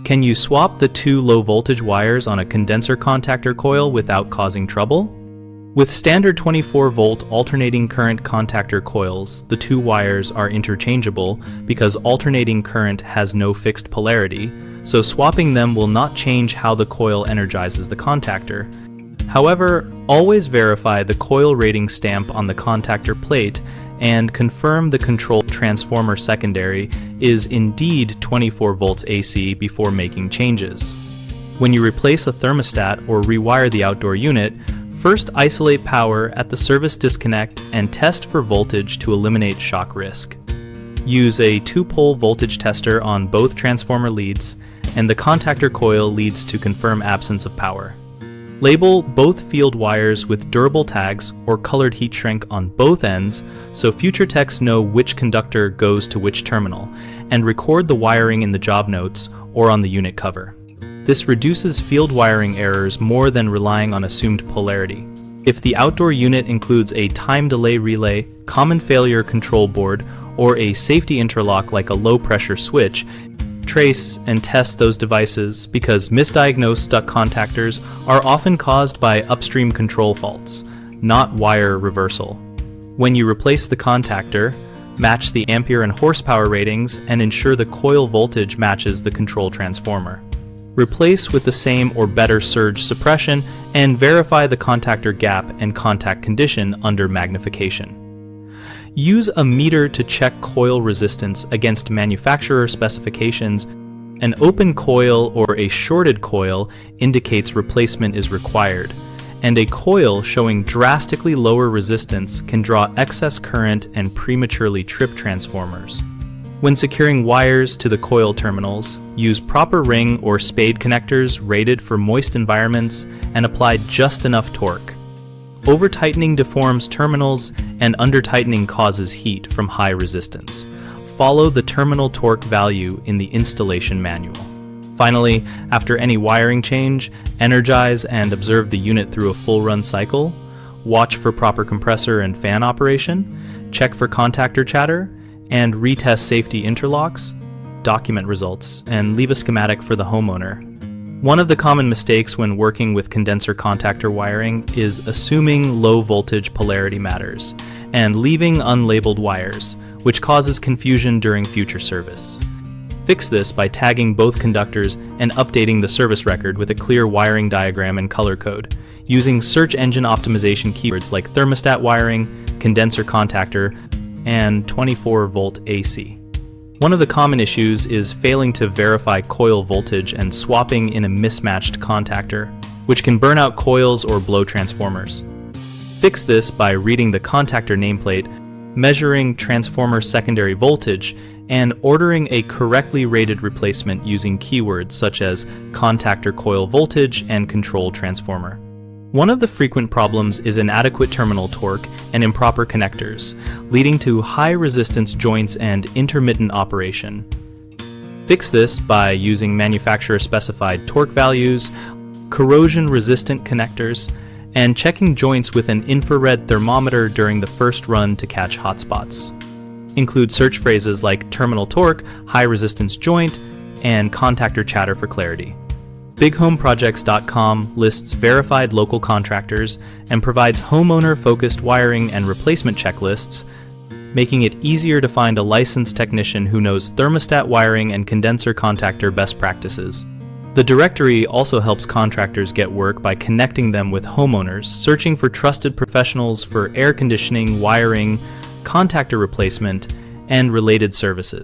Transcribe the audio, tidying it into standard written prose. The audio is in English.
Can you swap the two low-voltage wires on a condenser contactor coil without causing trouble? With standard 24-volt alternating current contactor coils, the two wires are interchangeable because alternating current has no fixed polarity, so swapping them will not change how the coil energizes the contactor. However, always verify the coil rating stamp on the contactor plate and confirm the control transformer secondary is indeed 24 volts AC before making changes. When you replace a thermostat or rewire the outdoor unit, first isolate power at the service disconnect and test for voltage to eliminate shock risk. Use a 2-pole voltage tester on both transformer leads and the contactor coil leads to confirm absence of power. Label both field wires with durable tags or colored heat shrink on both ends so future techs know which conductor goes to which terminal, and record the wiring in the job notes or on the unit cover. This reduces field wiring errors more than relying on assumed polarity. If the outdoor unit includes a time delay relay, common failure control board, or a safety interlock like a low-pressure switch, trace and test those devices because misdiagnosed stuck contactors are often caused by upstream control faults, not wire reversal. When you replace the contactor, match the ampere and horsepower ratings and ensure the coil voltage matches the control transformer. Replace with the same or better surge suppression and verify the contactor gap and contact condition under magnification. Use a meter to check coil resistance against manufacturer specifications. An open coil or a shorted coil indicates replacement is required, and a coil showing drastically lower resistance can draw excess current and prematurely trip transformers. When securing wires to the coil terminals, use proper ring or spade connectors rated for moist environments and apply just enough torque. Over-tightening deforms terminals and under-tightening causes heat from high resistance. Follow the terminal torque value in the installation manual. Finally, after any wiring change, energize and observe the unit through a full run cycle. Watch for proper compressor and fan operation, check for contactor chatter, and retest safety interlocks, document results, and leave a schematic for the homeowner. One of the common mistakes when working with condenser contactor wiring is assuming low voltage polarity matters and leaving unlabeled wires, which causes confusion during future service. Fix this by tagging both conductors and updating the service record with a clear wiring diagram and color code, using search engine optimization keywords like thermostat wiring, condenser contactor, and 24-volt AC. One of the common issues is failing to verify coil voltage and swapping in a mismatched contactor, which can burn out coils or blow transformers. Fix this by reading the contactor nameplate, measuring transformer secondary voltage, and ordering a correctly rated replacement using keywords such as contactor coil voltage and control transformer. One of the frequent problems is inadequate terminal torque and improper connectors, leading to high resistance joints and intermittent operation. Fix this by using manufacturer specified torque values, corrosion resistant connectors, and checking joints with an infrared thermometer during the first run to catch hotspots. Include search phrases like terminal torque, high resistance joint, and contactor chatter for clarity. BigHomeProjects.com lists verified local contractors and provides homeowner-focused wiring and replacement checklists, making it easier to find a licensed technician who knows thermostat wiring and condenser contactor best practices. The directory also helps contractors get work by connecting them with homeowners searching for trusted professionals for air conditioning, wiring, contactor replacement, and related services.